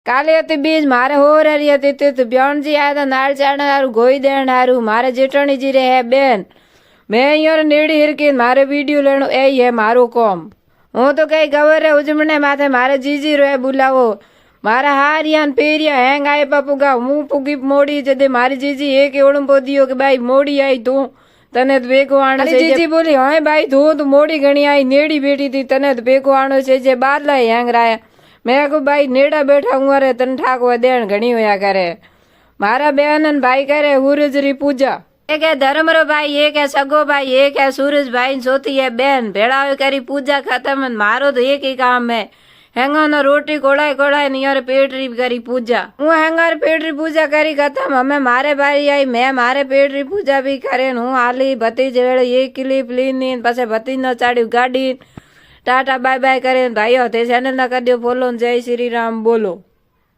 કાલે હતી બીજ મારે હોરારી હતી તે બ્યાણજી આયા હતા નાળ ચાણ હારું ગોઈ દેણ હારું મારે જેઠણીજી રે હે બેન મેં અહીંયા નેડી હિરકી મારે વિડીયો લેણું એ હે મારું કોમ હું તો કઈ ગવરે ઉજમણે માથે મારે જીજી રે બોલાવો મારા હારિયા પેરિયા હેંગ આય પપુગા હું પુગી મોડી જદે મારી જીજી એક એવડું પોદિયો કે બાઈ મોડી આઈ તું તને તો ભેગો આણો છે જીજી બોલી હા બાઈ તું તો મોડી ઘણી આઈ નેડી બેઠી હતી તને તો ભેગો આણો છે જે બાર લાય હેંગ રાયા મેં કહું બાઈ નેડા બેઠા હું અરે તને ઠાકવા દેણ ઘણી હોયા કરે મારા બેન ભાઈ કરે હુરજરી પૂજા એક હે ધર્મરો ભાઈ એક હે સગો ભાઈ એક હે સુરજભાઈ ચોથી હે બેન ભેળાવે કરી પૂજા ખતમ મારો તો એક ही काम है હેંગાનો રોટી કોળાય ને યાર પેટરી કરી પૂજા હું હેંગાર પેટરી પૂજા કરી ખતમ અમે મારે બારી આવી મેં મારે પેટરી પૂજા બી કરે હું હાલી ભતીજ વેળે એક ક્લિપ લીની પછી ભતીજ નો ચાડ્યું ગાડી ટાટા બાય બાય કરે ભાઈઓ તે ચેનલ ના કરી દો ફોલો જય શ્રી રામ બોલો।